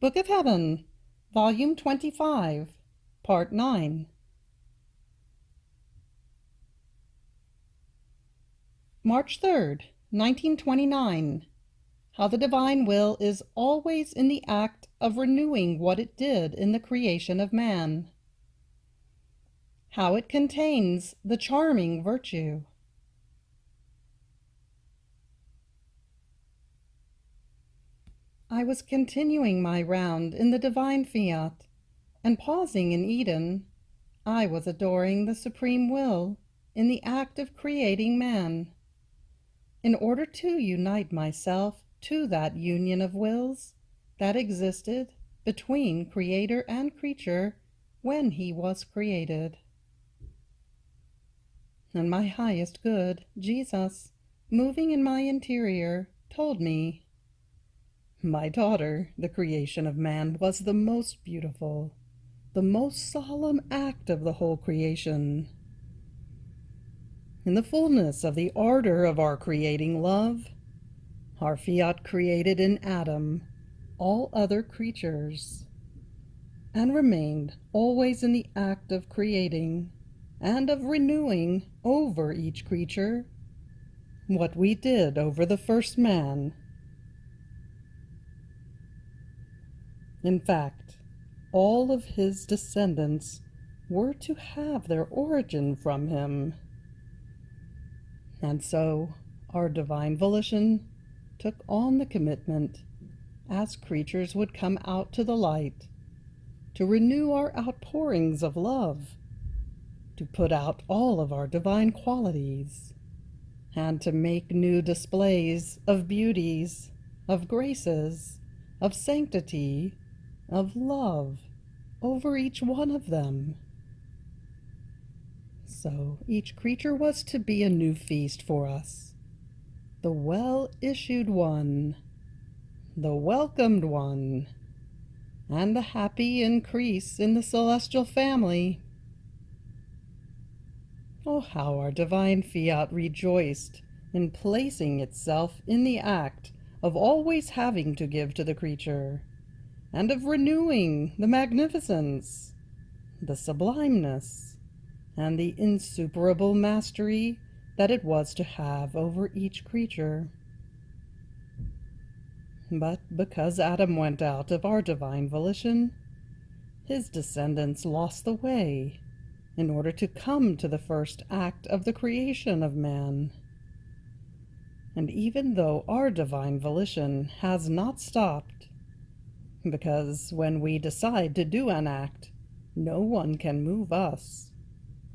Book of Heaven, Volume 25, Part 9. March 3rd, 1929. How the divine will is always in the act of renewing what it did in the creation of man. How it contains the charming virtue. I was continuing my round in the divine Fiat, and pausing in Eden, I was adoring the supreme will in the act of creating man. In order to unite myself to that union of wills that existed between creator and creature when he was created. And my highest good, Jesus, moving in my interior, told me, "My daughter, the creation of man was the most beautiful, the most solemn act of the whole creation. In the fullness of the ardor of our creating love, our Fiat created in Adam all other creatures, and remained always in the act of creating and of renewing over each creature what we did over the first man. In fact, all of his descendants were to have their origin from him. And so our divine volition took on the commitment, as creatures would come out to the light, to renew our outpourings of love, to put out all of our divine qualities, and to make new displays of beauties, of graces, of sanctity, of love over each one of them. So each creature was to be a new feast for us, the well-issued one, the welcomed one, and the happy increase in the celestial family. Oh, how our divine Fiat rejoiced in placing itself in the act of always having to give to the creature, and of renewing the magnificence, the sublimeness, and the insuperable mastery that it was to have over each creature. But because Adam went out of our divine volition, his descendants lost the way in order to come to the first act of the creation of man. And even though our divine volition has not stopped, because when we decide to do an act, no one can move us,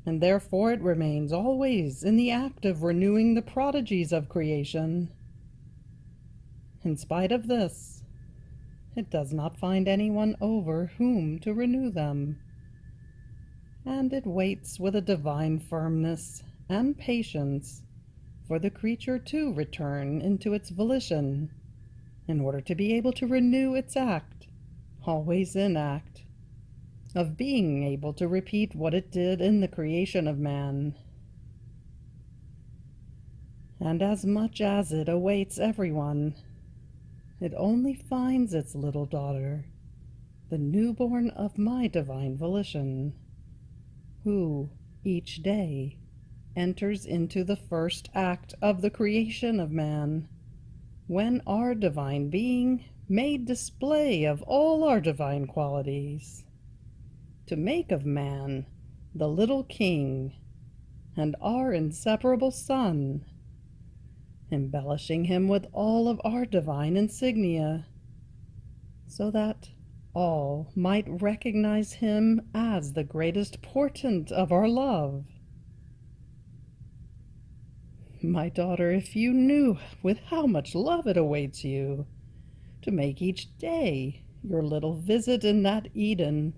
and therefore it remains always in the act of renewing the prodigies of creation. In spite of this, it does not find anyone over whom to renew them, and it waits with a divine firmness and patience for the creature to return into its volition, in order to be able to renew its act, always in act, of being able to repeat what it did in the creation of man. And as much as it awaits everyone, it only finds its little daughter, the newborn of my divine volition, who, each day, enters into the first act of the creation of man, when our divine being made display of all our divine qualities, to make of man the little king and our inseparable son, embellishing him with all of our divine insignia, so that all might recognize him as the greatest portent of our love. My daughter, if you knew with how much love it awaits you, to make each day your little visit in that Eden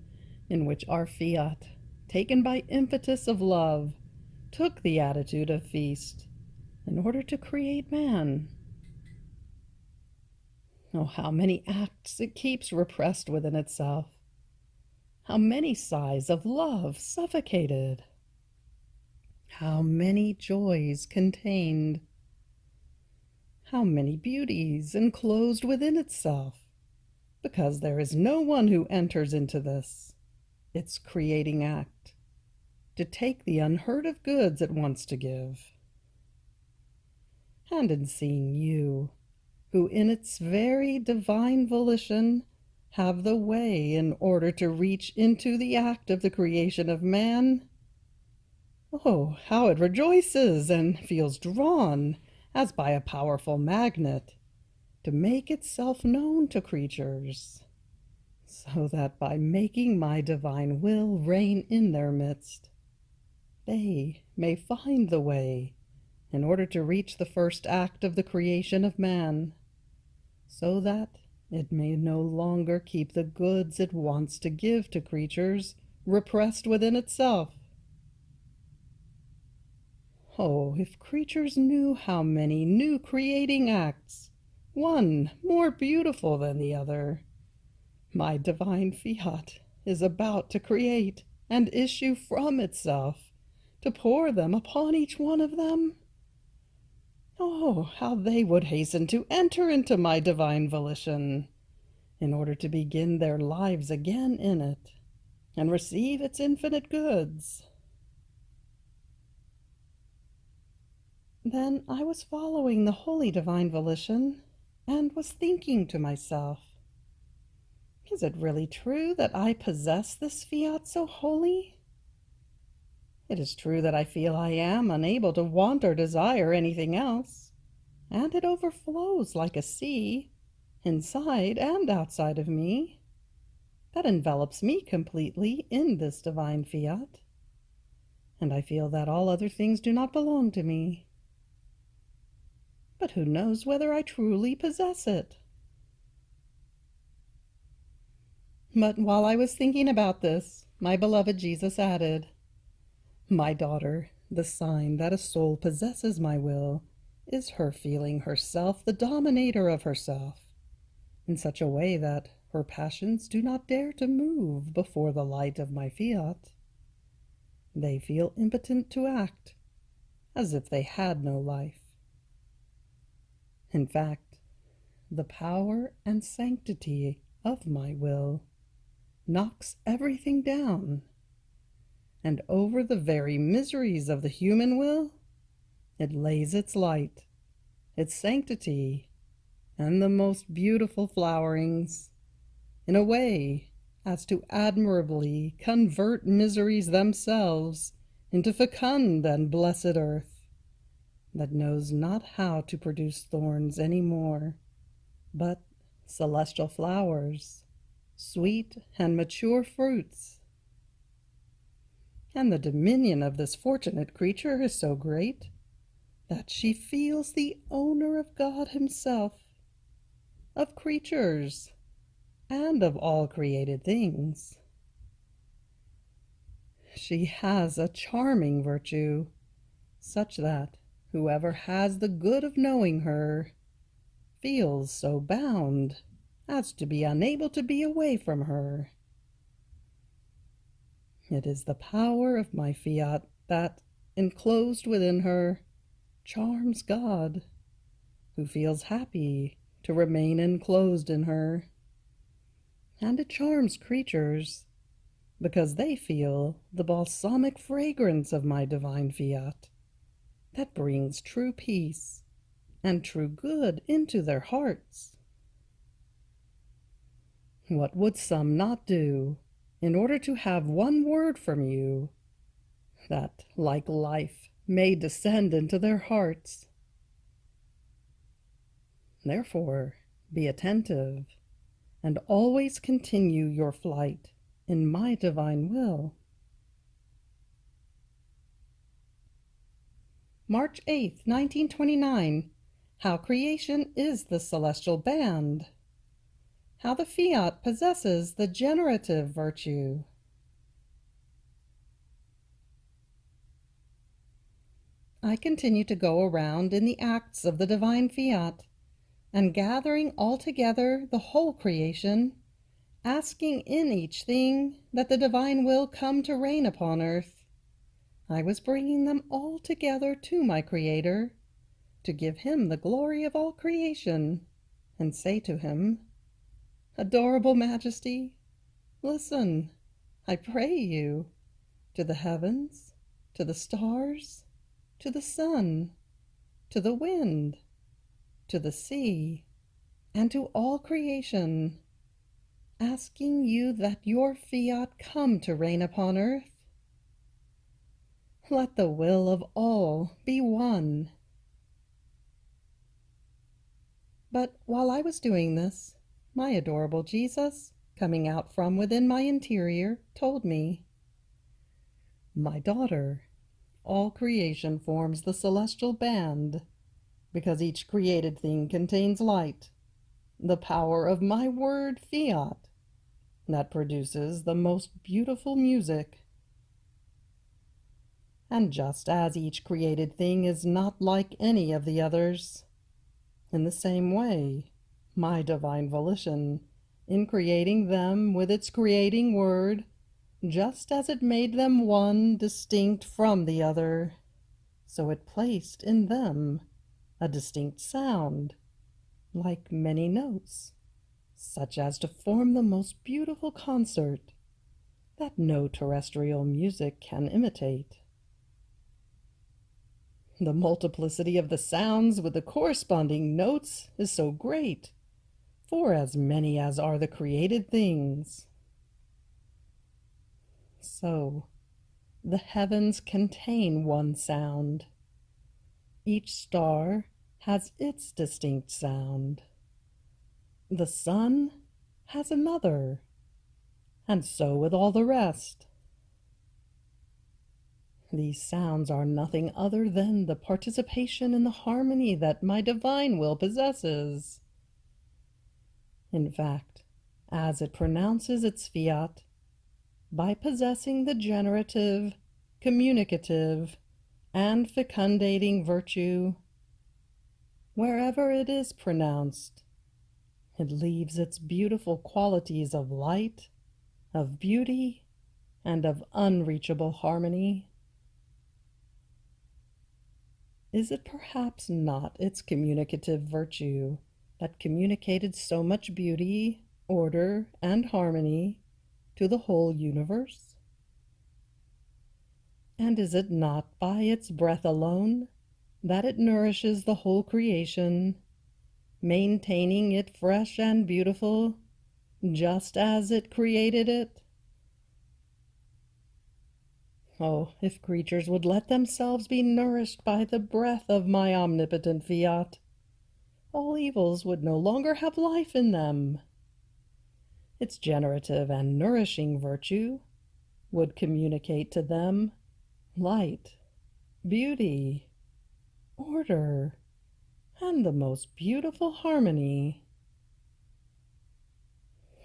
in which our Fiat, taken by impetus of love, took the attitude of feast in order to create man. Oh, how many acts it keeps repressed within itself, how many sighs of love suffocated, how many joys contained, how many beauties enclosed within itself, because there is no one who enters into this, its creating act, to take the unheard of goods it wants to give. And in seeing you, who in its very divine volition have the way in order to reach into the act of the creation of man, oh, how it rejoices and feels drawn, as by a powerful magnet, to make itself known to creatures, so that by making my divine will reign in their midst, they may find the way in order to reach the first act of the creation of man, so that it may no longer keep the goods it wants to give to creatures repressed within itself. Oh, if creatures knew how many new creating acts, one more beautiful than the other, my divine Fiat is about to create and issue from itself, to pour them upon each one of them. Oh, how they would hasten to enter into my divine volition, in order to begin their lives again in it, and receive its infinite goods. Then I was following the holy divine volition, and was thinking to myself, is it really true that I possess this Fiat so holy? It is true that I feel I am unable to want or desire anything else, and it overflows like a sea, inside and outside of me, that envelops me completely in this divine Fiat, and I feel that all other things do not belong to me. But who knows whether I truly possess it? But while I was thinking about this, my beloved Jesus added, my daughter, the sign that a soul possesses my will is her feeling herself the dominator of herself, in such a way that her passions do not dare to move before the light of my Fiat. They feel impotent to act, as if they had no life. In fact, the power and sanctity of my will knocks everything down, and over the very miseries of the human will, it lays its light, its sanctity, and the most beautiful flowerings, in a way as to admirably convert miseries themselves into fecund and blessed earth, that knows not how to produce thorns any more, but celestial flowers, sweet and mature fruits. And the dominion of this fortunate creature is so great that she feels the owner of God himself, of creatures, and of all created things. She has a charming virtue, such that whoever has the good of knowing her feels so bound as to be unable to be away from her. It is the power of my Fiat that, enclosed within her, charms God, who feels happy to remain enclosed in her. And it charms creatures, because they feel the balsamic fragrance of my divine Fiat, that brings true peace and true good into their hearts. What would some not do in order to have one word from you that, like life, may descend into their hearts? Therefore, be attentive, and always continue your flight in my divine will. March 8th, 1929. How creation is the celestial band. How the Fiat possesses the generative virtue. I continue to go around in the acts of the divine Fiat, and gathering all together the whole creation, asking in each thing that the divine will come to reign upon earth. I was bringing them all together to my Creator, to give him the glory of all creation, and say to him, Adorable Majesty, listen, I pray you, to the heavens, to the stars, to the sun, to the wind, to the sea, and to all creation, asking you that your fiat come to reign upon earth. Let the will of all be one. But while I was doing this, my adorable Jesus, coming out from within my interior, told me, "My daughter, all creation forms the celestial band, because each created thing contains light, the power of my word Fiat, that produces the most beautiful music. And just as each created thing is not like any of the others, in the same way, my divine volition, in creating them with its creating word, just as it made them one distinct from the other, so it placed in them a distinct sound, like many notes, such as to form the most beautiful concert that no terrestrial music can imitate. The multiplicity of the sounds with the corresponding notes is so great, for as many as are the created things. So, the heavens contain one sound. Each star has its distinct sound. The sun has another, and so with all the rest. These sounds are nothing other than the participation in the harmony that my divine will possesses. In fact, as it pronounces its fiat, by possessing the generative, communicative, and fecundating virtue, wherever it is pronounced, it leaves its beautiful qualities of light, of beauty, and of unreachable harmony. Is it perhaps not its communicative virtue that communicated so much beauty, order, and harmony to the whole universe? And is it not by its breath alone that it nourishes the whole creation, maintaining it fresh and beautiful, just as it created it? Oh, if creatures would let themselves be nourished by the breath of my omnipotent Fiat, all evils would no longer have life in them. Its generative and nourishing virtue would communicate to them light, beauty, order, and the most beautiful harmony.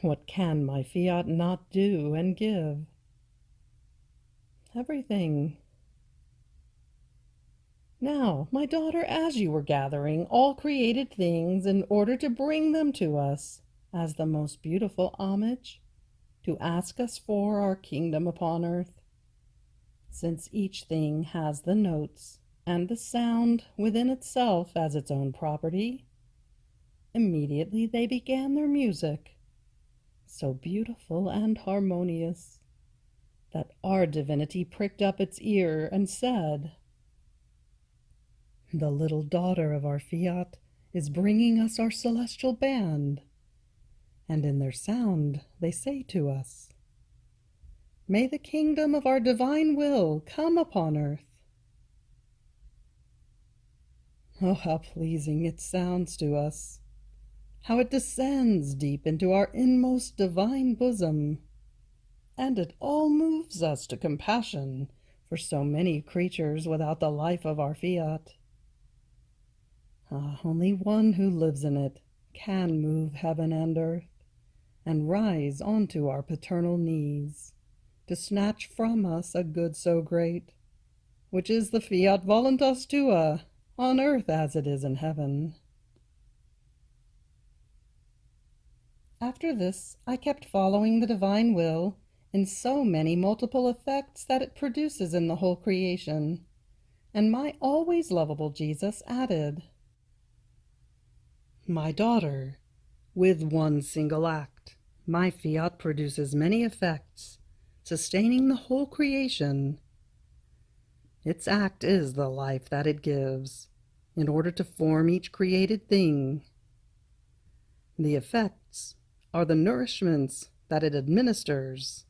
What can my Fiat not do and give? Everything. Now, my daughter, as you were gathering all created things in order to bring them to us as the most beautiful homage, to ask us for our kingdom upon earth, since each thing has the notes and the sound within itself as its own property, immediately they began their music, so beautiful and harmonious, that our divinity pricked up its ear and said, "The little daughter of our Fiat is bringing us our celestial band," and in their sound they say to us, "May the kingdom of our divine will come upon earth." Oh, how pleasing it sounds to us, how it descends deep into our inmost divine bosom, and it all moves us to compassion for so many creatures without the life of our Fiat. Ah, only one who lives in it can move heaven and earth, and rise onto our paternal knees, to snatch from us a good so great, which is the Fiat voluntas tua, on earth as it is in heaven. After this, I kept following the divine will in so many multiple effects that it produces in the whole creation, and my always lovable Jesus added, "My daughter, With one single act, my fiat produces many effects, sustaining the whole creation. Its act is the life that it gives, in order to form each created thing. The effects are the nourishments that it administers,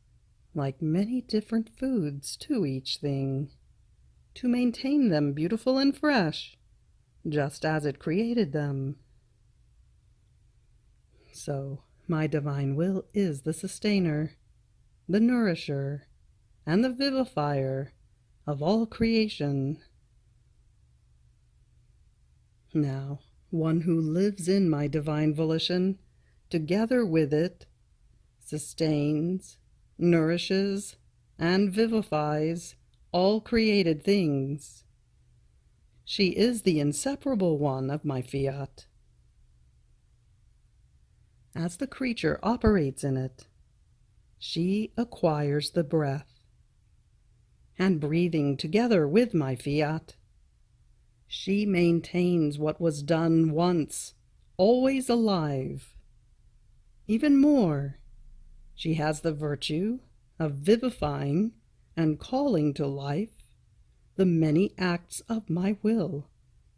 like many different foods to each thing, to maintain them beautiful and fresh, just as it created them. So, my divine will is the sustainer, the nourisher, and the vivifier of all creation. Now, one who lives in my divine volition, together with it, sustains, nourishes, and vivifies all created things. She is the inseparable one of my fiat. As the creature operates in it, she acquires the breath, and breathing together with my fiat, she maintains what was done once, always alive. Even more, she has the virtue of vivifying and calling to life the many acts of my will,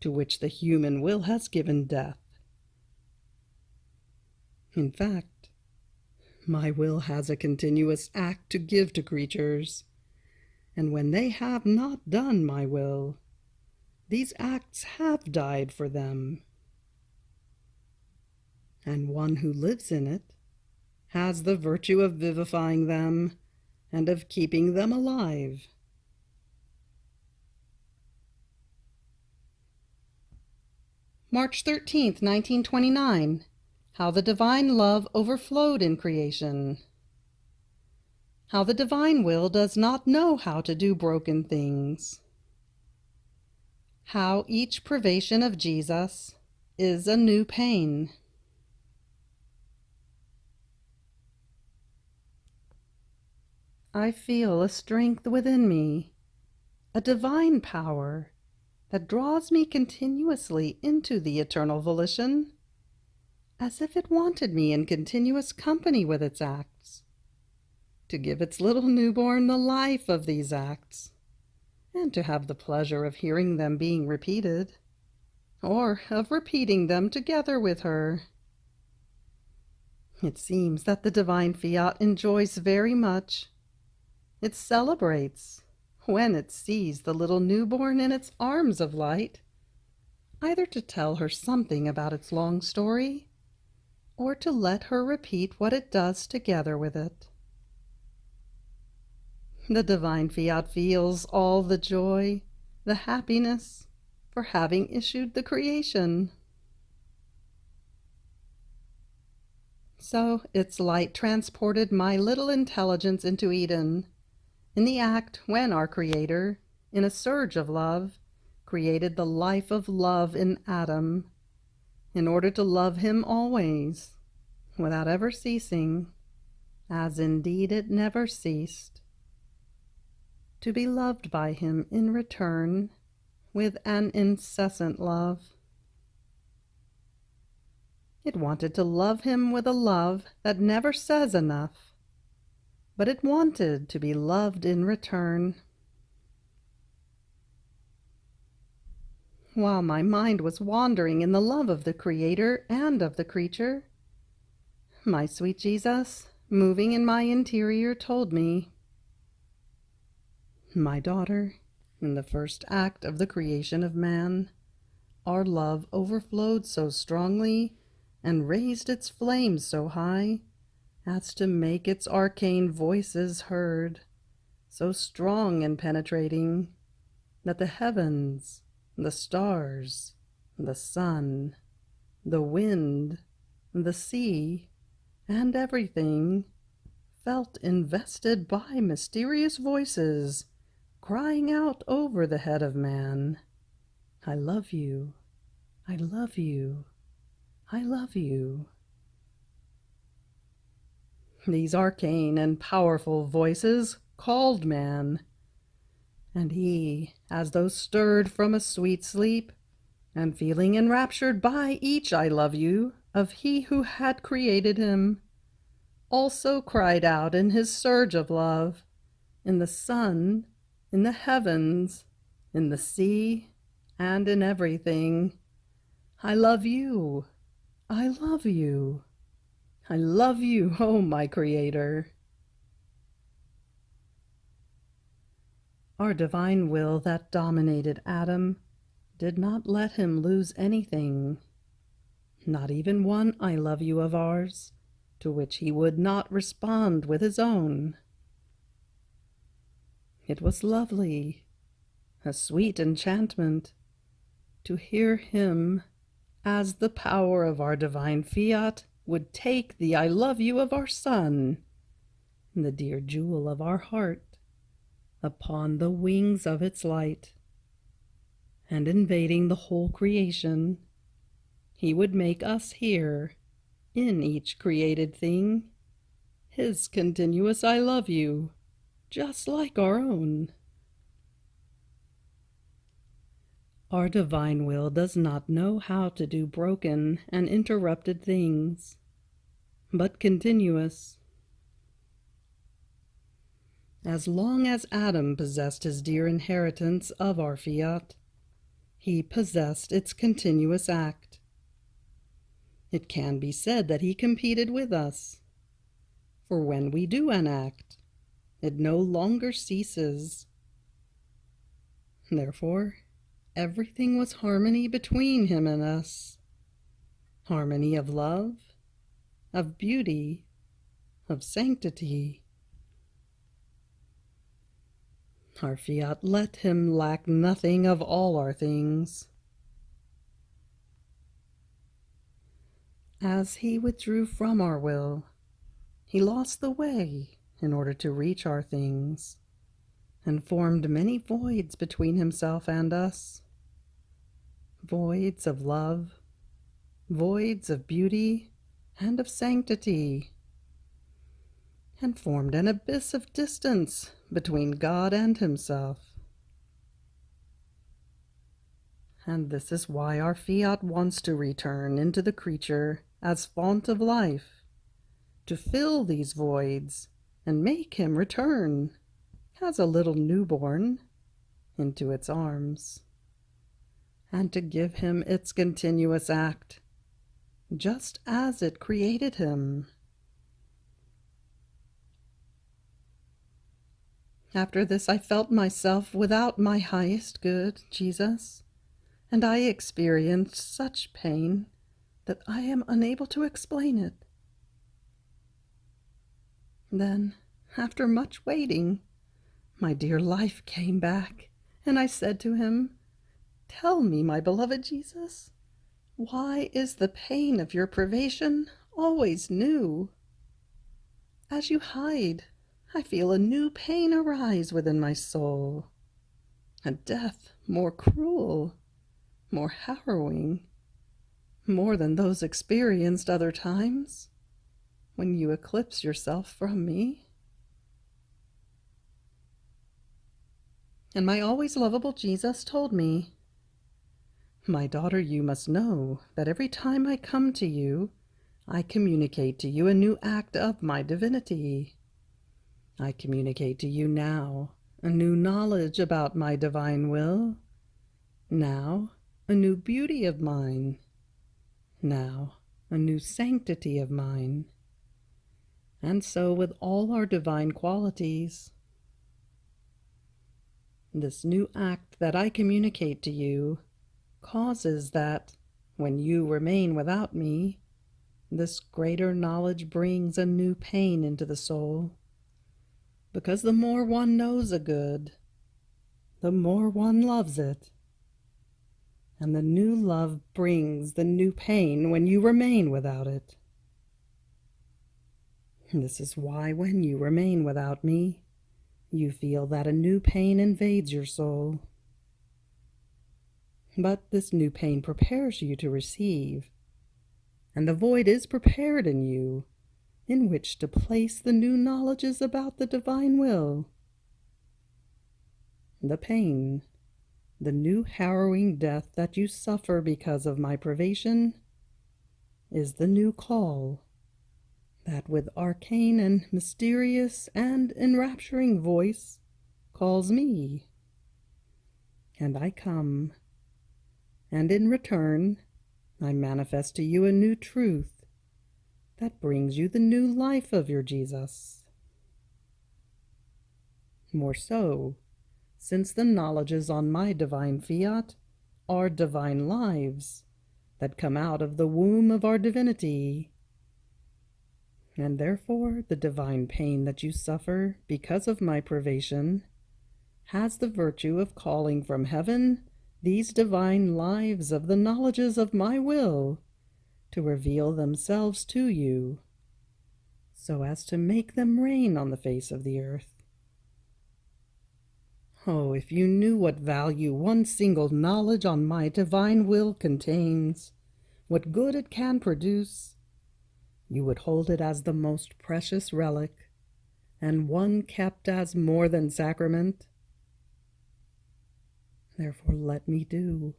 to which the human will has given death. In fact, my will has a continuous act to give to creatures, and when they have not done my will, these acts have died for them. And one who lives in it has the virtue of vivifying them and of keeping them alive. March 13th, 1929. How the divine love overflowed in creation. How the divine will does not know how to do broken things. How each privation of Jesus is a new pain. I feel a strength within me, a divine power that draws me continuously into the eternal volition, as if it wanted me in continuous company with its acts, to give its little newborn the life of these acts, and to have the pleasure of hearing them being repeated, or of repeating them together with her. It seems that the divine fiat enjoys very much. It celebrates when it sees the little newborn in its arms of light, either to tell her something about its long story, or to let her repeat what it does together with it. The divine fiat feels all the joy, the happiness, for having issued the creation. So its light transported my little intelligence into Eden, in the act when our Creator, in a surge of love, created the life of love in Adam, in order to love him always, without ever ceasing, as indeed it never ceased, to be loved by him in return with an incessant love. It wanted to love him with a love that never says enough, but it wanted to be loved in return. While my mind was wandering in the love of the Creator and of the creature, my sweet Jesus, moving in my interior, told me, "My daughter, in the first act of the creation of man, our love overflowed so strongly and raised its flames so high as to make its arcane voices heard, so strong and penetrating, that the heavens, the stars, the sun, the wind, the sea, and everything felt invested by mysterious voices crying out over the head of man, 'I love you, I love you, I love you.' These arcane and powerful voices called man, and he, as though stirred from a sweet sleep, and feeling enraptured by each 'I love you,' of he who had created him, also cried out in his surge of love, in the sun, in the heavens, in the sea, and in everything, I love you, I love you, I love you, oh my Creator. Our divine will that dominated Adam did not let him lose anything, not even one I love you of ours, to which he would not respond with his own. It was lovely, a sweet enchantment, to hear him, as the power of our divine Fiat would take the I love you of our son, the dear jewel of our heart, upon the wings of its light, and invading the whole creation, he would make us here, in each created thing, his continuous I love you, just like our own. Our divine will does not know how to do broken and interrupted things, but continuous. As long as Adam possessed his dear inheritance of our Fiat, he possessed its continuous act. It can be said that he competed with us, for when we do an act, it no longer ceases. Therefore, everything was harmony between him and us, harmony of love, of beauty, of sanctity. Our Fiat let him lack nothing of all our things. As he withdrew from our will, he lost the way in order to reach our things, and formed many voids between himself and us, voids of love, voids of beauty and of sanctity, and formed an abyss of distance between God and himself. And this is why our Fiat wants to return into the creature as font of life, to fill these voids and make him return, as a little newborn, into its arms, and to give him its continuous act, just as it created him. After this I felt myself without my highest good, Jesus, and I experienced such pain that I am unable to explain it. Then, after much waiting, my dear life came back, and I said to him, "Tell me, my beloved Jesus, why is the pain of your privation always new? As you hide, I feel a new pain arise within my soul, a death more cruel, more harrowing, more than those experienced other times, when you eclipse yourself from me." And my always lovable Jesus told me, "My daughter, you must know that every time I come to you, I communicate to you a new act of my divinity. I communicate to you now a new knowledge about my divine will, now a new beauty of mine, now a new sanctity of mine, and so with all our divine qualities. This new act that I communicate to you causes that, when you remain without me, this greater knowledge brings a new pain into the soul, because the more one knows a good, the more one loves it, and the new love brings the new pain when you remain without it. This is why when you remain without me, you feel that a new pain invades your soul. But this new pain prepares you to receive, and the void is prepared in you, in which to place the new knowledges about the divine will. The pain, the new harrowing death that you suffer because of my privation, is the new call that with arcane and mysterious and enrapturing voice calls me. And I come, and in return I manifest to you a new truth that brings you the new life of your Jesus. More so, since the knowledges on my divine fiat are divine lives that come out of the womb of our divinity. And therefore the divine pain that you suffer because of my privation has the virtue of calling from heaven these divine lives of the knowledges of my will to reveal themselves to you, so as to make them reign on the face of the earth. Oh, if you knew what value one single knowledge on my divine will contains, what good it can produce, you would hold it as the most precious relic, and one kept as more than sacrament. Therefore let me do,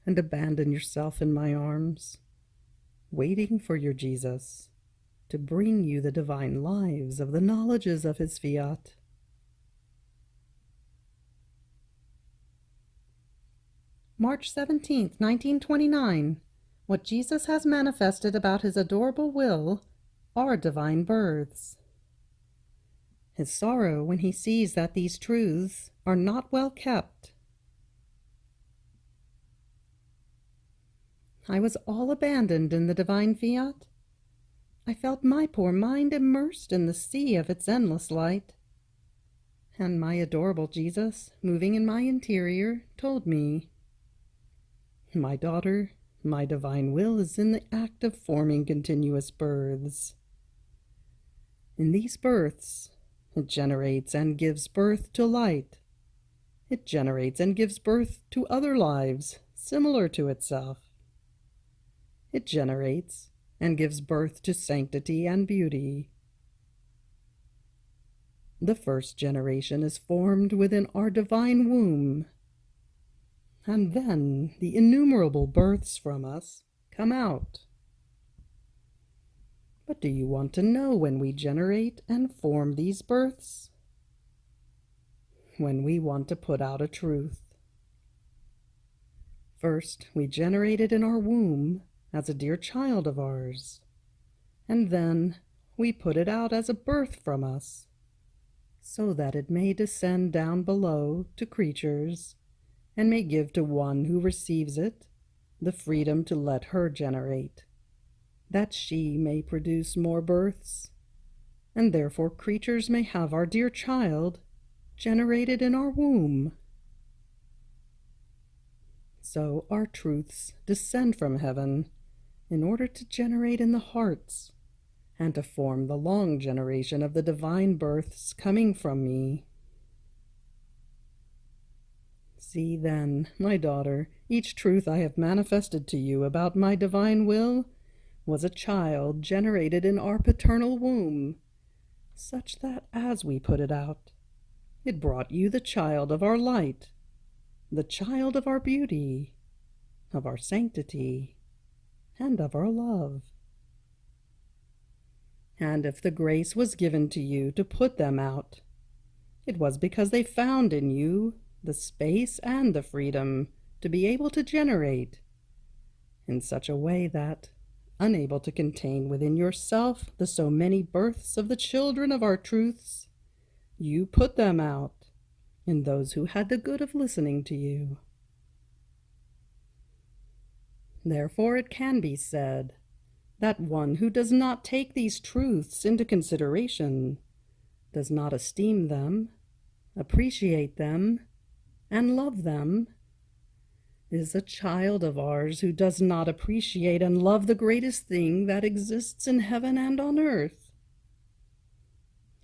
and abandon yourself in my arms, waiting for your Jesus to bring you the divine lives of the knowledges of his fiat. March 17th, 1929. What Jesus has manifested about his adorable will are divine births. His sorrow when he sees that these truths are not well kept. I was all abandoned in the divine fiat. I felt my poor mind immersed in the sea of its endless light. And my adorable Jesus, moving in my interior, told me, "My daughter, my divine will is in the act of forming continuous births. In these births, it generates and gives birth to light. It generates and gives birth to other lives similar to itself. It generates and gives birth to sanctity and beauty. The first generation is formed within our divine womb, and then the innumerable births from us come out. But do you want to know when we generate and form these births? When we want to put out a truth. First, we generate it in our womb as a dear child of ours, and then we put it out as a birth from us, so that it may descend down below to creatures and may give to one who receives it the freedom to let her generate, that she may produce more births, and therefore creatures may have our dear child generated in our womb. So our truths descend from heaven in order to generate in the hearts and to form the long generation of the divine births coming from me. See then, my daughter, each truth I have manifested to you about my divine will was a child generated in our paternal womb, such that as we put it out, it brought you the child of our light, the child of our beauty, of our sanctity, and of our love. And if the grace was given to you to put them out, it was because they found in you the space and the freedom to be able to generate in such a way that, unable to contain within yourself the so many births of the children of our truths, you put them out in those who had the good of listening to you. Therefore it can be said that one who does not take these truths into consideration, does not esteem them, appreciate them, and love them, is a child of ours who does not appreciate and love the greatest thing that exists in heaven and on earth.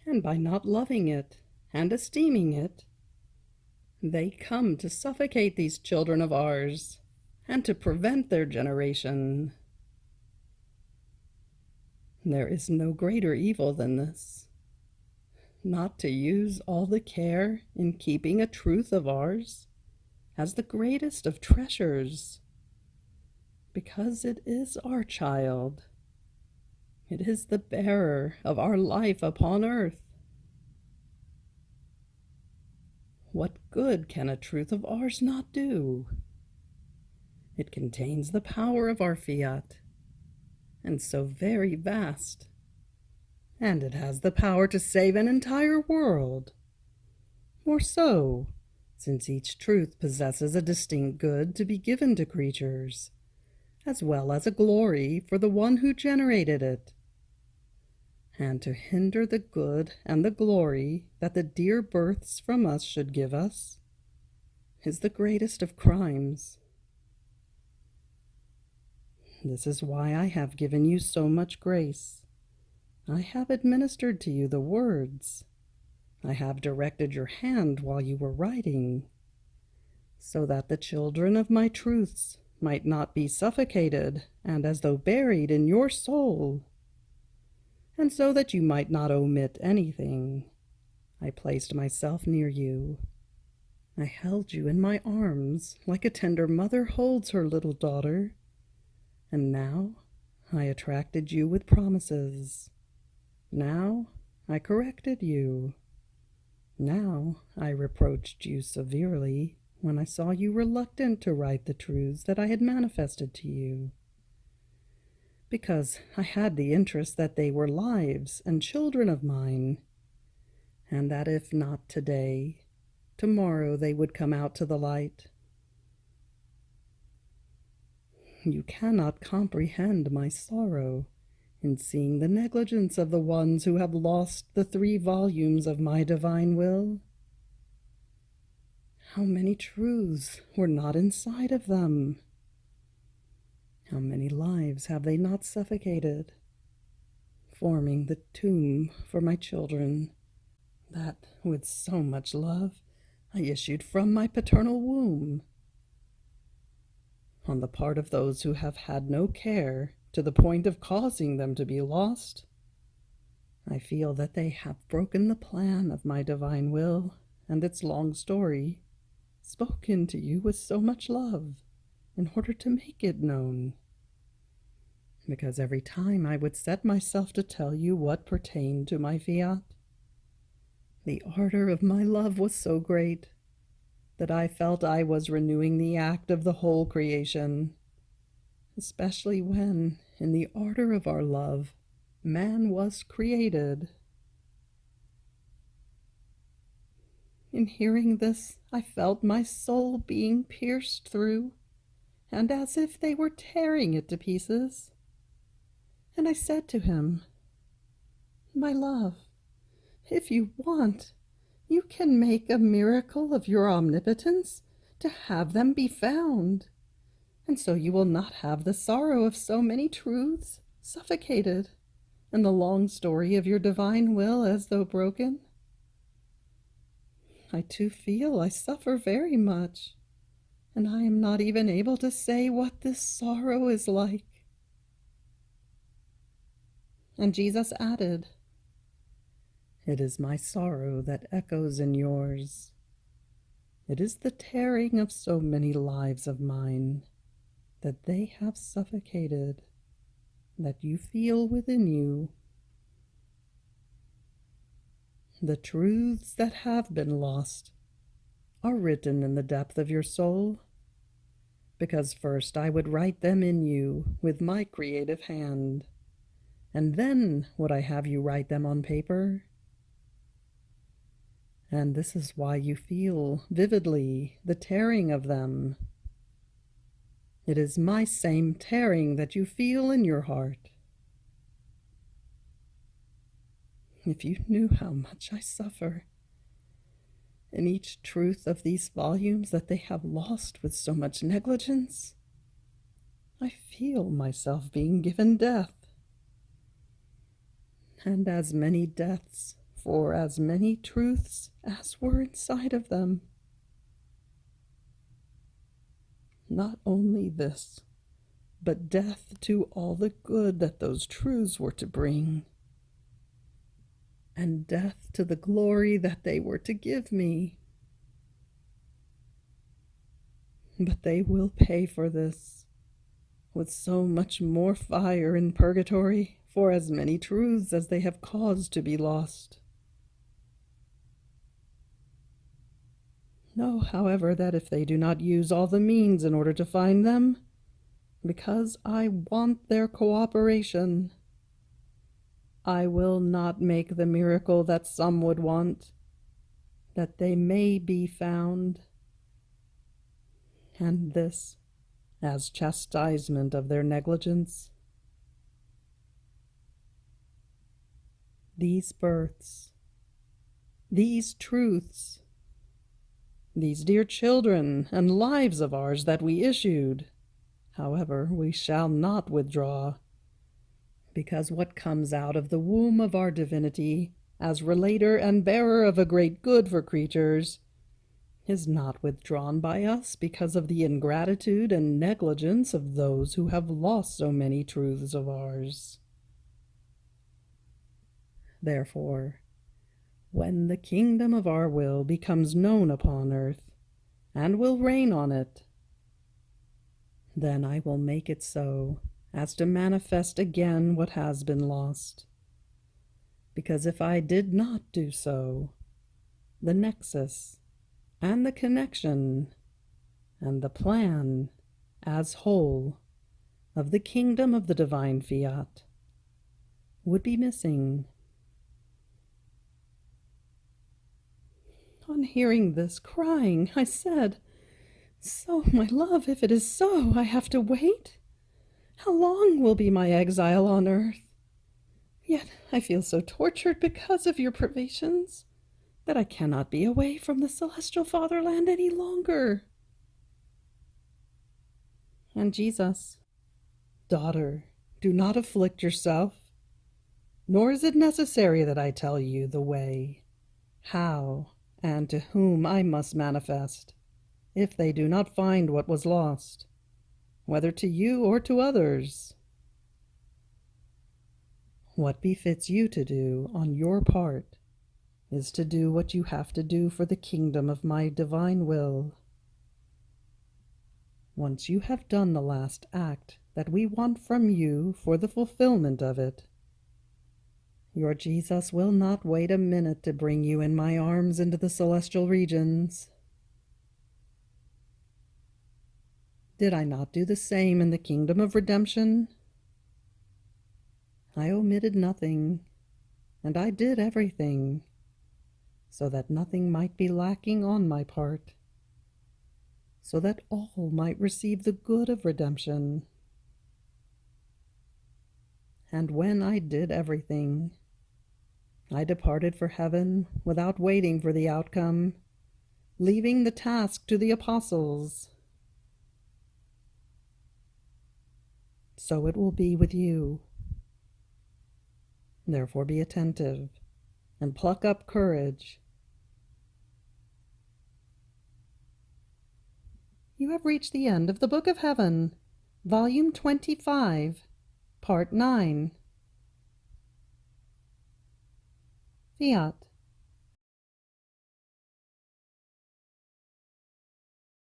And by not loving it and esteeming it, they come to suffocate these children of ours and to prevent their generation. There is no greater evil than this, not to use all the care in keeping a truth of ours as the greatest of treasures, because it is our child. It is the bearer of our life upon earth. What good can a truth of ours not do? It contains the power of our fiat, and so very vast. And it has the power to save an entire world. More so, since each truth possesses a distinct good to be given to creatures, as well as a glory for the one who generated it. And to hinder the good and the glory that the dear births from us should give us is the greatest of crimes. This is why I have given you so much grace. I have administered to you the words. I have directed your hand while you were writing, so that the children of my truths might not be suffocated and as though buried in your soul, and so that you might not omit anything. I placed myself near you. I held you in my arms like a tender mother holds her little daughter, and now I attracted you with promises. Now I corrected you. Now I reproached you severely when I saw you reluctant to write the truths that I had manifested to you, because I had the interest that they were lives and children of mine, and that if not today, tomorrow they would come out to the light. You cannot comprehend my sorrow in seeing the negligence of the ones who have lost the 3 volumes of my divine will. How many truths were not inside of them? How many lives have they not suffocated, forming the tomb for my children, that with so much love I issued from my paternal womb? On the part of those who have had no care to the point of causing them to be lost, I feel that they have broken the plan of my divine will and its long story, spoken to you with so much love, in order to make it known. Because every time I would set myself to tell you what pertained to my fiat, the ardor of my love was so great that I felt I was renewing the act of the whole creation, especially when, in the ardor of our love, man was created. In hearing this, I felt my soul being pierced through, and as if they were tearing it to pieces. And I said to him, "My love, if you want, you can make a miracle of your omnipotence to have them be found, and so you will not have the sorrow of so many truths suffocated, and the long story of your divine will as though broken. I too feel I suffer very much, and I am not even able to say what this sorrow is like." And Jesus added, "It is my sorrow that echoes in yours. It is the tearing of so many lives of mine that they have suffocated, that you feel within you. The truths that have been lost are written in the depth of your soul, because first I would write them in you with my creative hand, and then would I have you write them on paper. And this is why you feel vividly the tearing of them. It is my same tearing that you feel in your heart. If you knew how much I suffer in each truth of these volumes that they have lost with so much negligence, I feel myself being given death, and as many deaths for as many truths as were inside of them. Not only this, but death to all the good that those truths were to bring, and death to the glory that they were to give me. But they will pay for this. with so much more fire in purgatory for as many truths as they have caused to be lost. Know, however, that if they do not use all the means in order to find them, because I want their cooperation, I will not make the miracle that some would want, that they may be found, and this as chastisement of their negligence. These births, these truths, these dear children and lives of ours that we issued, however, we shall not withdraw, because what comes out of the womb of our divinity, as relater and bearer of a great good for creatures, is not withdrawn by us because of the ingratitude and negligence of those who have lost so many truths of ours. Therefore, when the kingdom of our will becomes known upon earth, and will reign on it, then I will make it so as to manifest again what has been lost. Because if I did not do so, the nexus, and the connection, and the plan, as whole, of the kingdom of the divine Fiat, would be missing. On hearing this crying, I said, "So, my love, if it is so, I have to wait? How long will be my exile on earth? Yet I feel so tortured because of your privations that I cannot be away from the celestial fatherland any longer." And Jesus, "Daughter, do not afflict yourself, nor is it necessary that I tell you the way, how, and to whom I must manifest, if they do not find what was lost, whether to you or to others. What befits you to do on your part is to do what you have to do for the kingdom of my divine will. Once you have done the last act that we want from you for the fulfillment of it, your Jesus will not wait a minute to bring you in my arms into the celestial regions. Did I not do the same in the kingdom of redemption? I omitted nothing, and I did everything, so that nothing might be lacking on my part, so that all might receive the good of redemption. And when I did everything, I departed for heaven without waiting for the outcome, leaving the task to the apostles. So it will be with you. Therefore be attentive and pluck up courage. You have reached the end of the Book of Heaven, Volume 25, Part 9. Fiat.